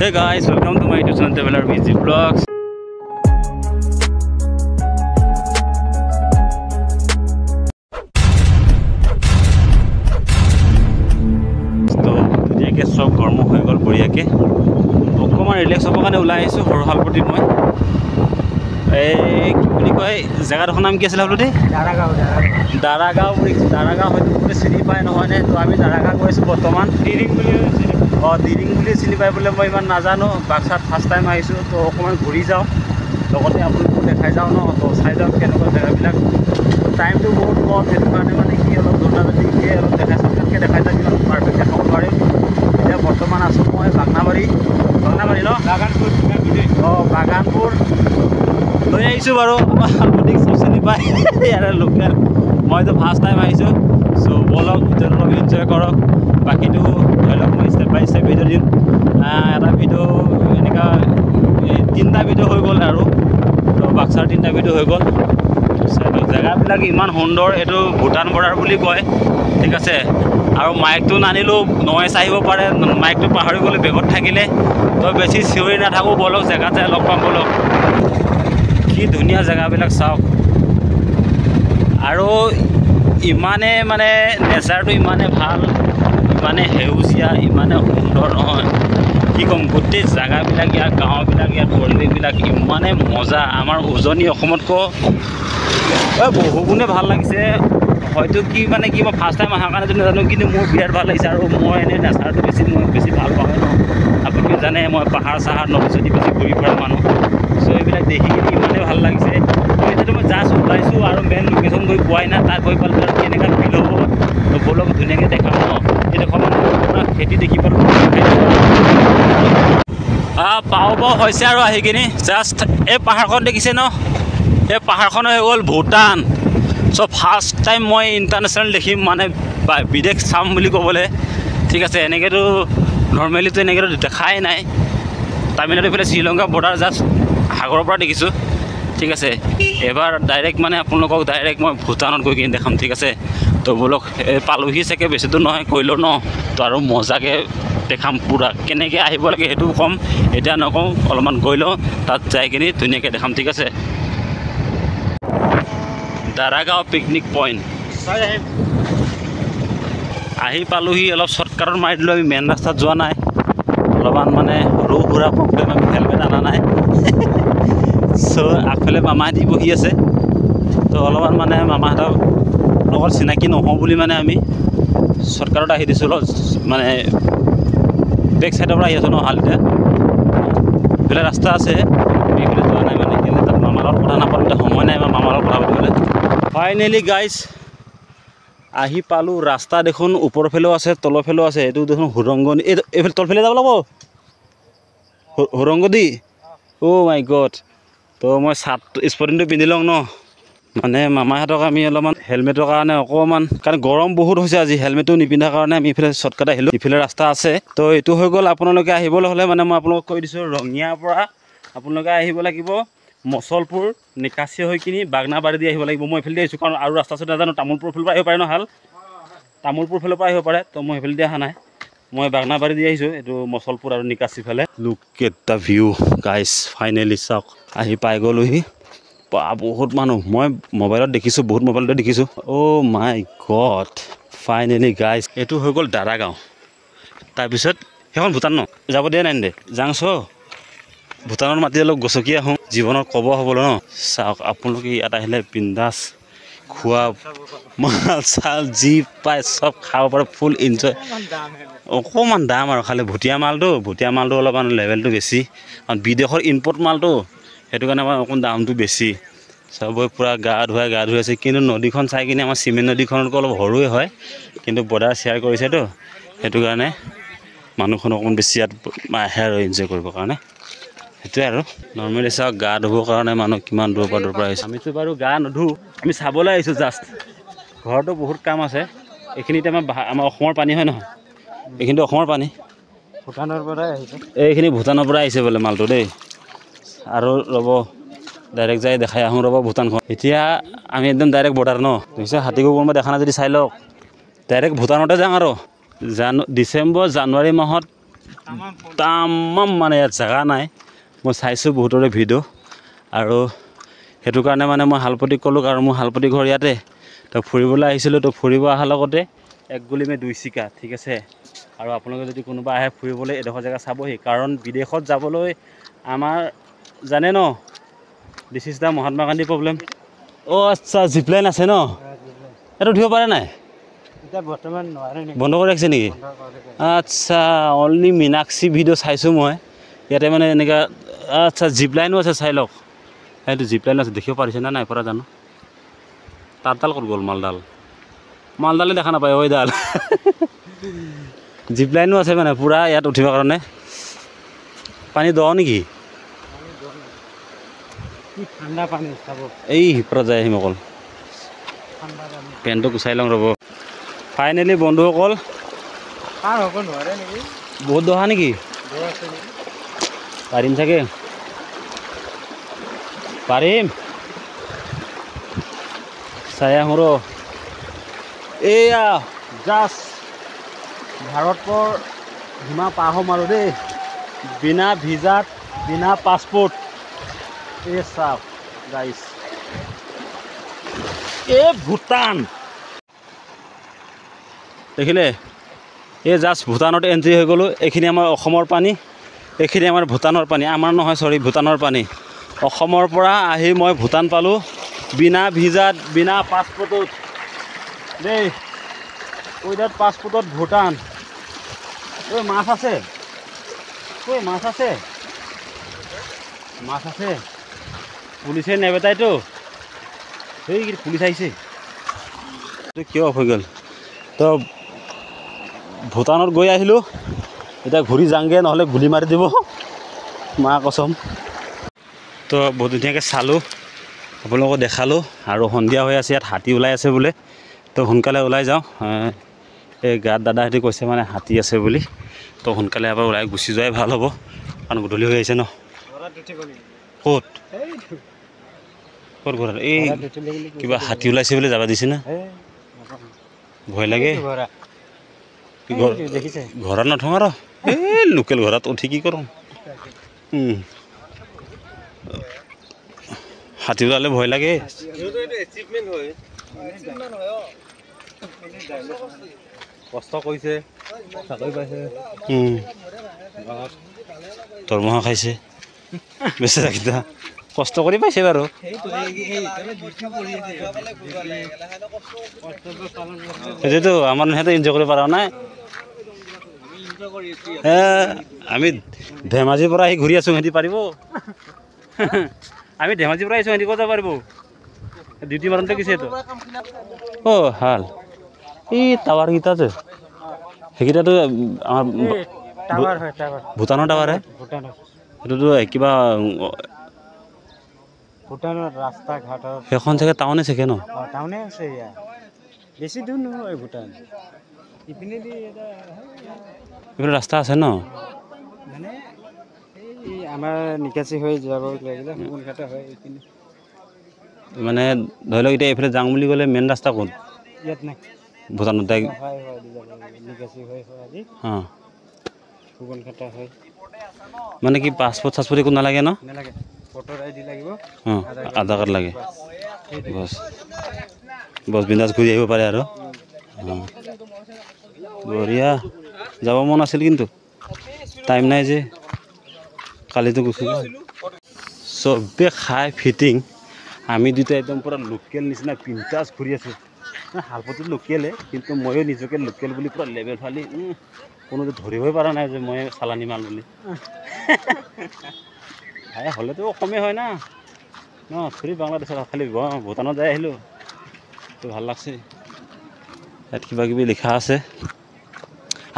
Hey guys, welcome to my YouTube channel Traveler VG Vlogs. So, today ke sob gormo hoy gol boriya ke. Okkoman relax hobo kane ulai aisu Horhalpoti moi. Ei ki boli koi jaga khon naam ki asila bolu de? Daragao hoyto pure city pai no hoine to ami Daragao goisu bortoman diring বুলি চিনি পাই বলে মই ইমান নাজানো বাক্সাত first time আহিছো তো অকমান ঘূৰি যাও লগতে আপোনালোকক দেখাই যাও ন তো চাই যাও কেনেকুৱা জায়গাবিলাক টাইমটো বহুত কম সেইটো কাৰণে মানে কি অলপ দৌৰা যদি কি অলপ দেখাই চাওকে দেখাই যাও কিমান পাৰফেক্ট দেখাব পাৰিম এতিয়া বৰ্তমান আছো মই বাগনাবাৰী ন বাগানপুৰ লৈ আহিছো বাৰু অলপ চিনি পাই ইয়াৰে লোকেল মইতো ফাৰ্ষ্ট টাইম আহিছো সো বলক ভিডিঅ'টো এনজয় কৰক বাকিটো ধৰি লওক মই ষ্টেপ বাই ষ্টেপ ভিডিঅ' দিম এটা ভিডিঅ' এনেকুৱা তিনিটা ভিডিঅ' হৈ গ'ল আৰু তো বাক্সাৰ তিনিটা ভিডিঅ' হৈ গ'ল জেগাবিলাক ইমান সুন্দৰ এইটো ভূটান বৰ্ডাৰ বুলি কয় ঠিক আছে আৰু মাইকটো নানিলেও নয়েছ আহিব পাৰে মাইকটো পাহৰি গ'লে বেগত থাকিলে তো বেছি চিঞৰি নাথাকোঁ বলক জেগাত যাই লগ পাম বলক কি ধুনীয়া জেগাবিলাক চাওক আৰু ইমানে মানে নেচাৰটো ইমানে ভাল ইমানে সেউজীয়া ইমানে সুন্দৰ নহয় কি ক'ম গোটেই জেগাবিলাক ইয়াৰ গাঁওবিলাক ইয়াৰ পৰিৱেশবিলাক ইমানে মজা আমাৰ উজনি অসমতকৈ বহু গুণে ভাল লাগিছে হয়তো কি মানে কি মই ফাৰ্ষ্ট টাইম অহাৰ কাৰণে নাজানো কিন্তু মোৰ বিৰাট ভাল লাগিছে আৰু মই এনেই নেচাৰটো বেছি ভাল পাওঁ ন আপুনি জানে মই পাহাৰ চাহাৰ নদী বেছি ঘূৰি ফুৰা মানুহ চ' এইবিলাক দেখি কিনি ইমানে ভাল লাগিছে এতিয়াতো মই জাষ্ট ওলাইছোঁ আৰু মেইন লোকেশ্যন গৈ পোৱাই নাই তাত গৈ পালে আৰু কেনেকুৱা ফিল হ'ব তো বলক ধুনীয়াকৈ দেখাম ন এইডোখৰ মানে আপোনাৰ খেতি দেখি পালোঁ পাব হৈছে আৰু আহি কিনি জাষ্ট এই পাহাৰখন দেখিছে ন এই পাহাৰখন হৈ গ'ল ভূটান চ' ফাৰ্ষ্ট টাইম মই ইণ্টাৰনেশ্যনেল দেখিম মানে বিদেশ চাম বুলি ক'বলৈ ঠিক আছে এনেকৈতো নৰ্মেলিতো এনেকৈতো দেখাই নাই তামিলনাডু এইফালে শ্ৰীলংকা বৰ্ডাৰ জাষ্ট সাগৰৰ পৰা দেখিছোঁ ঠিক আছে এবাৰ ডাইৰেক্ট মানে আপোনালোকক ডাইৰেক্ট মই ভূটানত গৈ কিনি দেখাম ঠিক আছে তো বলক পালোহি চাগে বেছি দূৰ নহয় কৰিলোঁ ন তো আৰু মজাকৈ দেখাম পূৰা কেনেকৈ আহিব লাগে সেইটো ক'ম এতিয়া নকওঁ অলপমান গৈ লওঁ তাত যাই কিনি ধুনীয়াকৈ দেখাম ঠিক আছে দাৰাগাঁও পিকনিক পইণ্ট আহি পালোহি অলপ শ্বৰ্টকাটত মাৰি দিলোঁ আমি মেইন ৰাস্তাত যোৱা নাই অলপমান মানে সৰু সুৰা প্ৰব্লেম আমি হেলমেট অনা নাই চ' আগফালে মামাহঁতি বহি আছে তো অলপমান মানে মামাহঁতৰ লগত চিনাকি নহওঁ বুলি মানে আমি শ্বৰ্টকাটত আহি দিছোঁ অলপ মানে বেক চাইডৰ পৰা আহি আছোঁ ন হালিতে এইফালে ৰাস্তা আছে এইফালে যোৱা নাই মানে কিন্তু তাত মামাৰ লগত কথা নাপালোঁ এতিয়া সময় নাই আমাৰ মামাৰ লগত কথা পাতিবলৈ ফাইনেলি গাইজ আহি পালোঁ ৰাস্তা দেখোন ওপৰৰ ফালেও আছে তলৰ ফালেও আছে এইটো দেখোন সুৰংগনি এইফালে তলফালে যাব লাগিব সুৰংগদি অ' মাই গড তো মই চাৰ্ট স্পৰ্টিংটো পিন্ধি লওঁ ন মানে মামাহঁতক আমি অলপমান হেলমেটৰ কাৰণে অকণমান কাৰণ গৰম বহুত হৈছে আজি হেলমেটটো নিপিন্ধাৰ কাৰণে আমি ইফালে শ্বৰ্টকাট আহিলোঁ ইফালে ৰাস্তা আছে তো এইটো হৈ গ'ল আপোনালোকে আহিবলৈ হ'লে মানে মই আপোনালোকক কৈ দিছোঁ ৰঙিয়াৰ পৰা আপোনালোকে আহিব লাগিব মচলপুৰ নিকাচি হৈ কিনি বাগনাবাৰী দি আহিব লাগিব মই এইফালে দি আহিছোঁ কাৰণ আৰু ৰাস্তা চাস্তা নাজানো তামোলপুৰ ফালৰ পৰা আহিব পাৰে ন হাল তামোলপুৰ ফালৰ পৰা আহিব পাৰে তো মই সেইফালে দি অহা নাই মই বাগনাবাৰী দি আহিছোঁ এইটো মচলপুৰ আৰু নিকাচি ফালে look at the view guys finally চাওক আহি পাই গ'লোহি বা বহুত মানুহ মই মোবাইলত দেখিছোঁ বহুত মোবাইলতে দেখিছোঁ অ' মাই গড ফাইনেলি গাইজ এইটো হৈ গ'ল দাৰাগাঁও তাৰপিছত সেইখন ভূটান ন যাব দিয়া নাই দে যাংছ ভূটানৰ মাটি অলপ গছকি আহোঁ জীৱনত ক'ব হ'বলৈ ন চাওক আপোনালোকে ইয়াত আহিলে বিন্দাছ খোৱা মাল চাল যি পায় চব খাব পাৰে ফুল এনজয় অকণমান দাম আৰু খালি ভুটীয়া মালটো অলপমান লেভেলটো বেছি কাৰণ বিদেশৰ ইম্পৰ্ট মালটো সেইটো কাৰণে আমাৰ অকণ দামটো বেছি চবৰে পূৰা গা ধুৱাই আছে কিন্তু নদীখন চাই কিনে আমাৰ চিমেণ্ট নদীখনতকৈ অলপ সৰুৱে হয় কিন্তু বৰ্ডাৰ শ্বেয়াৰ কৰিছেতো সেইটো কাৰণে মানুহখন অকণমান বেছি ইয়াত আহে আৰু এনজয় কৰিবৰ কাৰণে সেইটোৱে আৰু নৰ্মেলি চাওক গা ধুবৰ কাৰণে মানুহ কিমান দূৰৰ পৰা আহিছে আমিতো বাৰু গা নুধুওঁ আমি চাবলৈ আহিছোঁ জাষ্ট ঘৰতো বহুত কাম আছে এইখিনিতে আমাৰ অসমৰ পানী হয় নহয় এইখিনিতো অসমৰ পানী ভূটানৰ পৰাই আহিছে এইখিনি ভূটানৰ পৰা আহিছে বোলে মালটো দেই আৰু ৰ'ব ডাইৰেক্ট যাই দেখাই আহোঁ ৰ'ব ভূটানখন এতিয়া আমি একদম ডাইৰেক্ট বৰ্ডাৰ ন নিশ্চয় হাতীকো কোনোবা দেখা নাই যদি চাই লওক ডাইৰেক্ট ভূটানতে যাওঁ আৰু ডিচেম্বৰ জানুৱাৰী মাহত তামাম মানে ইয়াত জেগা নাই মই চাইছোঁ বহুতৰে ভিডিঅ' আৰু সেইটো কাৰণে মানে মই শালপতিক ক'লোঁ কাৰণ মোৰ শালপতি ঘৰ ইয়াতে তো ফুৰিবলৈ আহিছিলোঁ তো ফুৰিব অহাৰ লগতে এক গুলিমে দুই চিকা ঠিক আছে আৰু আপোনালোকে যদি কোনোবা আহে ফুৰিবলৈ এডোখৰ জেগা চাবহি কাৰণ বিদেশত যাবলৈ আমাৰ জানে ন this is the Mahatma Gandhi problem অ' আচ্ছা জিপলাইন আছে ন এইটো উঠিব পাৰে নাই বৰ্তমান বন্ধ কৰি ৰাখিছে নেকি আচ্ছা অনলি মীনাক্ষী ভিডিঅ' চাইছোঁ মই ইয়াতে মানে এনেকুৱা আচ্ছা জিপলাইনো আছে চাই লওক সেইটো জিপলাইন আছে দেখিব পাৰিছে না নাই পৰা জানো তাঁৰডাল ক'ত গ'ল মালডালে দেখা নাপায় ঐডাল জিপলাইনো আছে মানে পূৰা ইয়াত উঠিবৰ কাৰণে পানী দ নেকি ঠাণ্ডা পানী চাব এই পৰা যায় আহিম অকল পেণ্টটো গুচাই লওঁ ৰ'ব ফাইনেলি বন্ধুসকল পাৰ হ'ব নোৱাৰে নেকি বহুত দহা নেকি পাৰিম চাগে পাৰিম চাই আহোঁ ৰ এয়া জাষ্ট ভাৰতৰ সীমা পাৰ হ'ম আৰু দেই বিনা ভিজাত বিনা পাছপৰ্ট এই চাওক গাইছ এই ভূটান দেখিলে এই জাষ্ট ভূটানত এণ্ট্ৰি হৈ গ'লোঁ এইখিনি আমাৰ অসমৰ পানী এইখিনি আমাৰ ভূটানৰ পানী আমাৰ নহয় চৰি ভূটানৰ পানী অসমৰ পৰা আহি মই ভূটান পালোঁ বিনা ভিজাত বিনা পাছপৰ্টত দেই উইদাউট পাছপৰ্টত ভূটান ঐ মাছ আছে মাছ আছে পুলিচে নেবেটাইতো এই পুলিচ আহিছে কিয় অফ হৈ গ'ল তো ভূটানত গৈ আহিলোঁ এতিয়া ঘূৰি যাওঁগৈ নহ'লে গুলি মাৰি দিব মা কচম তো বহুত ধুনীয়াকৈ চালোঁ আপোনালোকক দেখালোঁ আৰু সন্ধিয়া হৈ আছে ইয়াত হাতী ওলাই আছে বোলে তো সোনকালে ওলাই যাওঁ এই গাত দাদাহঁতে কৈছে মানে হাতী আছে বুলি তো সোনকালে এবাৰ ওলাই গুচি যোৱাই ভাল হ'ব কাৰণ গধূলি হৈ আহিছে ন ক'ত ঘৰত এই কিবা হাতী ওলাইছে বুলি যাব দিছে না ভয় লাগে ঘৰত নথওঁ আৰু এই লোকেল ঘৰত উঠি কি কৰোঁ হাতী ওলালে ভয় লাগে কষ্ট কৰিছে চাকৰি পাইছে দৰমহা খাইছে বেচেৰাকেইটা কষ্ট কৰি পাইছে বাৰু সেইটোতো আমাৰ সিহঁতে এনজয় কৰিব পৰা নাই আমি ধেমাজিৰ পৰা আহি ঘূৰি আছোঁ সিহঁতি পাৰিব আমি ধেমাজিৰ পৰা আহিছোঁ সিহঁতি ক'ত যাব পাৰিব ডিউটি মাৰোঁতে গৈছে এইটো অ' ভাল এই টাৱাৰকেইটা যে সেইকেইটাতো আমাৰ ভূটানৰ টাৱাৰ সেইটোতো কিবা ভূটানৰ ৰাস্তা ঘাটৰ সেইখন চাগে টাউনে চাগে ন টাউনে আছে ইয়াত বেছি দূৰ নহয় ভূটান ইপিনেদি এইফালে ৰাস্তা আছে ন মানে এই আমাৰ নিকাচি হৈ যাব লাগিলে সোনকালে হয় এইপিনে মানে ধৰি লওক এতিয়া এইফালে যাওঁ বুলি ক'লে মেইন ৰাস্তা ক'ত ইয়াত নাই ভূটানত নিকাচি হৈ আজি অঁ সুগনঘাটা হয় মানে কি পাছপৰ্ট চাছপৰ্ট একো নালাগে ন নালাগে ভোটাৰ আইডি লাগিব অঁ আধাৰ কাৰ্ড লাগে বছ বিন্দাছ ঘূৰি আহিব পাৰে আৰু অঁ বঢ়িয়া যাব মন আছিল কিন্তু টাইম নাই যে কালিতো গুচি গ'ল চবে খাই ফিটিং আমি দুটা একদম পূৰা লোকেল নিচিনা পিন্টাছ ঘূৰি আছোঁ শালপতিত লোকেলে কিন্তু ময়ো নিজকে লোকেল বুলি পূৰা লেবেল ফালি কোনোটো ধৰিবই পৰা নাই যে মই চালানী মাল বুলি হ'লেতো অসমীয়া হয় না ন থৰি বাংলাদেশত খালি ভূটানত যাই আহিলোঁ তো ভাল লাগছে ইয়াত কিবা কিবি লিখা আছে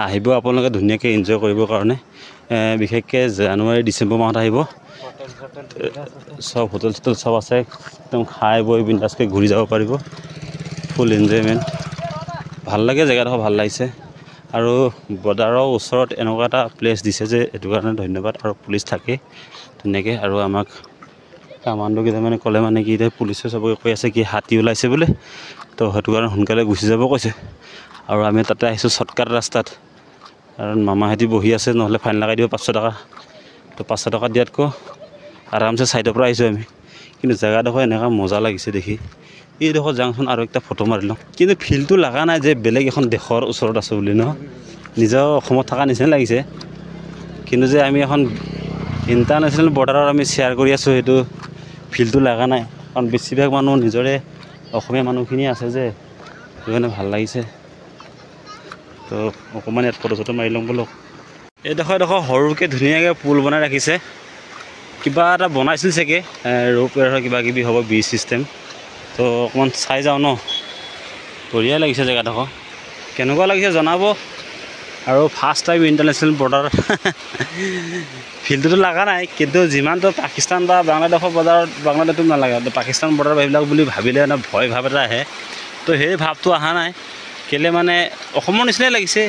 আহিব আপোনালোকে ধুনীয়াকৈ এনজয় কৰিবৰ কাৰণে বিশেষকৈ জানুৱাৰী ডিচেম্বৰ মাহত আহিব সব হোটেল চোটেল সব আছে একদম খাই বৈ বিন্দাছকৈ ঘূৰি যাব পাৰিব ফুল এনজয়মেণ্ট ভাল লাগে জেগাডোখৰ ভাল লাগিছে আৰু বৰ্ডাৰৰ ওচৰত এনেকুৱা এটা প্লেচ দিছে যে এইটো কাৰণে ধন্যবাদ আৰু পুলিচ থাকে ধুনীয়াকৈ আৰু আমাক কামাণ্ডোকেইটা মানে ক'লে মানে কি এতিয়া পুলিচে চবকে কৈ আছে কি হাতী ওলাইছে বোলে তো সেইটো কাৰণে সোনকালে গুচি যাব কৈছে আৰু আমি তাতে আহিছোঁ শ্বৰ্টকাট ৰাস্তাত কাৰণ মামাহঁতি বহি আছে, নহ'লে ফাইন লগাই দিব 500 টকা। তো 500 টকা দিয়াতকৈ আৰামছে ছাইডৰ পৰা আহিছোঁ আমি। কিন্তু জেগাডোখৰ এনেকুৱা মজা লাগিছে দেখি। এইডোখৰ যাওঁচোন আৰু একটা ফটো মাৰি লওঁ। কিন্তু ফিলটো লগা নাই যে বেলেগ এখন দেশৰ ওচৰত আছোঁ বুলি ন, নিজৰ অসমত থকা নিচিনা লাগিছে। কিন্তু যে আমি এখন ইণ্টাৰনেশ্যনেল বৰ্ডাৰত আমি শ্বেয়াৰ কৰি আছোঁ, সেইটো ফিলটো লগা নাই। কাৰণ বেছিভাগ মানুহ নিজৰে অসমীয়া মানুহখিনি আছে যে, সেইকাৰণে ভাল লাগিছে। তো অকণমান ইয়াত ফটো চটো মাৰি ল'ম বোলো। এইডোখৰ সৰুকৈ ধুনীয়াকৈ পুল বনাই ৰাখিছে। কিবা এটা বনাইছিল চাগে, ৰ'পৱেৰ কিবা কিবি হ'ব, ব্ৰিজ চিষ্টেম। তো অকণমান চাই যাওঁ ন, বঢ়িয়া লাগিছে জেগাডোখৰ। কেনেকুৱা লাগিছে জনাব। আৰু ফাৰ্ষ্ট টাইম ইণ্টাৰনেশ্যনেল বৰ্ডাৰ ফিল্ডটোতো লগা নাই, কিন্তু যিমানটো পাকিস্তান বা বাংলাদেশৰ বৰ্ডাৰত, বাংলাদেশটো নালাগে, পাকিস্তান বৰ্ডাৰ এইবিলাক বুলি ভাবিলে মানে ভয় ভাৱ এটা আহে। তো সেই ভাৱটো অহা নাই। কেলে মানে অসমৰ নিচিনাই লাগিছে।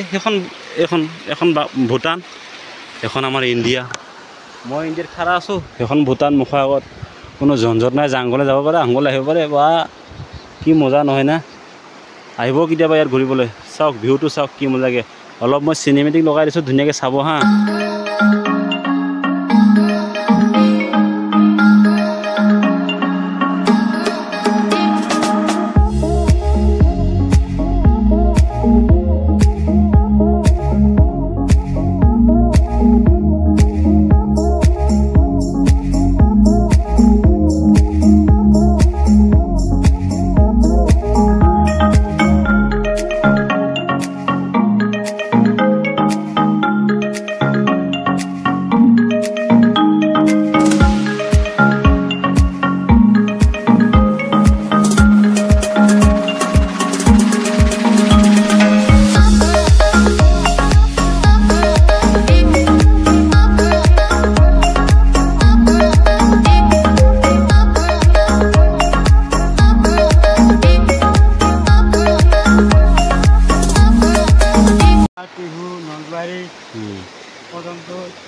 এখন ভূটান, এখন আমাৰ ইণ্ডিয়া। মই ইণ্ডিয়াত খাৰা আছোঁ, সেইখন ভূটান মুখৰ আগত। কোনো ঝঞ্ঝট নাই, জাংগলে যাব পাৰে, আংগল আহিব পাৰে। বা কি মজা নহয় না। আহিব কেতিয়াবা ইয়াত ঘূৰিবলৈ। চাওক ভিউটো চাওক কি মজাকৈ। অলপ মই চিনেমেটিক লগাই দিছোঁ, ধুনীয়াকৈ চাব হা।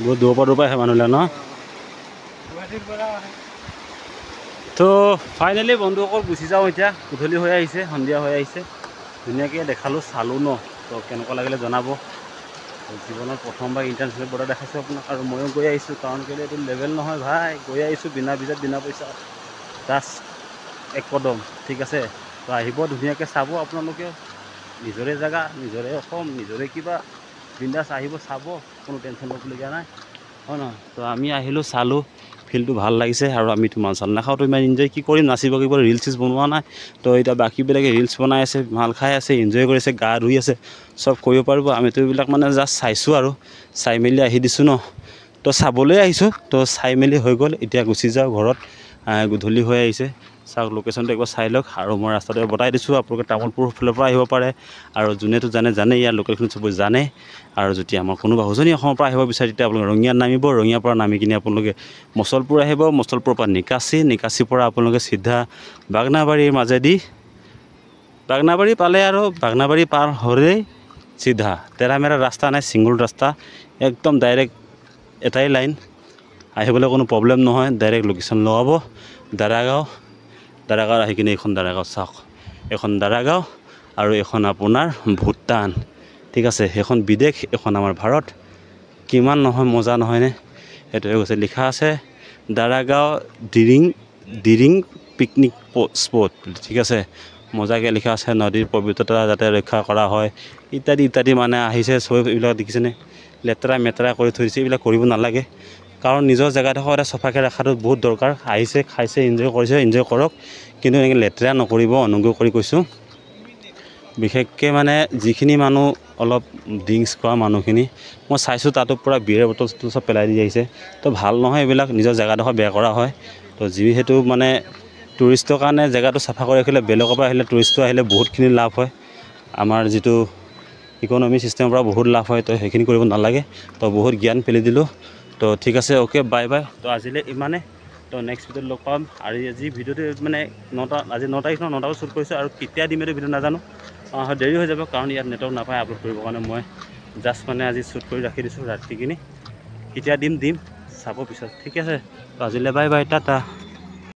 বহুত দূৰৰ পৰা আহে মানুহবিলাক ন। তো ফাইনেলি বন্ধুসকল গুচি যাওঁ এতিয়া। গধূলি হৈ আহিছে, সন্ধিয়া হৈ আহিছে। ধুনীয়াকৈ দেখালোঁ, চালোঁ ন। তো কেনেকুৱা লাগিলে জনাব। জীৱনত প্ৰথমবাৰ ইণ্টাৰনেশ্যনেল বৰ্ডাৰ দেখাইছোঁ আপোনাক, আৰু ময়ো গৈ আহিছোঁ। কাৰণ কেলৈ এইটো লেভেল নহয় ভাই, গৈ আহিছোঁ বিনা ভিজাত, বিনা পইচা। জাষ্ট এক কদম, ঠিক আছে। তো আহিব, ধুনীয়াকৈ চাব আপোনালোকে। নিজৰে জেগা, নিজৰে অসম, নিজৰে কিবা। বিন্দাছ আহিব, চাব, কোনো টেনশ্যন ল'বলগীয়া নাই, হয় নহয়। তো আমি আহিলোঁ, চালোঁ, ফিলটো ভাল লাগিছে। আৰু আমিতো মাল চাল নাখাওঁ, তো ইমান এনজয় কি কৰিম, নাচিব কিব ৰিলচ চিলচ বনোৱা নাই। তো এতিয়া বাকীবিলাকে ৰিলচ বনাই আছে, মাল খাই আছে, এনজয় কৰিছে, গা ধুই আছে, চব কৰিব পাৰিব। আমিতো এইবিলাক মানে জাষ্ট চাইছোঁ আৰু চাই মেলি আহি দিছোঁ ন। তো চাবলৈ আহিছোঁ, তো চাই মেলি হৈ গ'ল। এতিয়া গুচি যাওঁ ঘৰত, গধূলি হৈ আহিছে। চাওক লোকেশ্যনটো একবাৰ চাই লওক। আৰু মই ৰাস্তাটো বতাই দিছোঁ, আপোনালোকে তামোলপুৰ ফালৰ পৰা আহিব পাৰে। আৰু যোনেতো জানে ইয়াৰ লোকেলখিনি চবেই জানে। আৰু যদি আমাৰ কোনোবা উজনি অসমৰ পৰা আহিব বিচাৰে, তেতিয়া আপোনালোকে ৰঙিয়াত নামিব। ৰঙিয়াৰ পৰা নামি কিনে আপোনালোকে মচলপুৰ আহিব। মচলপুৰৰ পৰা নিকাচিৰ পৰা আপোনালোকে চিধা বাগনাবাৰীৰ মাজেদি, বাগনাবাৰী পালে আৰু বাগনাবাৰী পাৰ হ'লেই চিধা, তেৰামেৰা ৰাস্তা নাই, ছিংগুল ৰাস্তা, একদম ডাইৰেক্ট এটাই লাইন। আহিবলৈ কোনো প্ৰব্লেম নহয়। ডাইৰেক্ট লোকেশ্যন লগাব দাৰাগাঁও আহি কিনে এইখন দাৰাগাঁও চাওক, এখন দাৰাগাঁও আৰু এখন আপোনাৰ ভূটান, ঠিক আছে। সেইখন বিদেশ, এখন আমাৰ ভাৰত। কিমান নহয় মজা নহয়নে। সেইটোৱে কৈছে, লিখা আছে দাৰাগাঁও দিৰিং পিকনিক স্পট, ঠিক আছে। মজাকৈ লিখা আছে, নদীৰ পবিত্ৰতা যাতে ৰক্ষা কৰা হয়, ইত্যাদি ইত্যাদি। মানে আহিছে চব এইবিলাক দেখিছেনে, লেতেৰা মেতেৰা কৰি থৈ দিছে। এইবিলাক কৰিব নালাগে, কাৰণ নিজৰ জেগাডোখৰ এটা চফাকৈ ৰখাটো বহুত দৰকাৰ। আহিছে, খাইছে, এনজয় কৰিছে, এনজয় কৰক, কিন্তু এনেকৈ লেতেৰা নকৰিব, অনুগ্ৰহ কৰি কৈছোঁ। বিশেষকৈ মানে যিখিনি মানুহ অলপ ড্ৰিংকছ কৰা মানুহখিনি, মই চাইছোঁ তাতো পূৰা বিয়েৰ বটল চটল চব পেলাই দি আহিছে। তো ভাল নহয় এইবিলাক, নিজৰ জেগাডোখৰ বেয়া কৰা হয়। তো যিহেতু মানে টুৰিষ্টৰ কাৰণে জেগাটো চাফা কৰি ৰাখিলে, বেলেগৰ পৰা আহিলে, টুৰিষ্টটো আহিলে বহুতখিনি লাভ হয়। আমাৰ যিটো ইকনমি চিষ্টেমৰ পৰা বহুত লাভ হয়। তো সেইখিনি কৰিব নালাগে। তো বহুত জ্ঞান পেলি দিলোঁ। তো ঠিক আছে, অ'কে, বাই বাই। তো আজিলৈ ইমানে। তো নেক্সট ভিডিঅ'ত লগ পাম। আৰু আজি ভিডিঅ'টো মানে আজি 9 তাৰিখ, 9 তাৰিখত শ্বুট কৰিছোঁ। আৰু কেতিয়া দিম এইটো ভিডিঅ' নাজানো, দেৰি হৈ যাব, কাৰণ ইয়াত নেটৱৰ্ক নাপায় আপলোড কৰিবৰ কাৰণে। মই জাষ্ট মানে আজি শ্বুট কৰি ৰাখি দিছোঁ ৰাতিখিনি। কেতিয়া দিম চাব পিছত, ঠিক আছে। তো আজিলৈ বাই বাই, টাটা।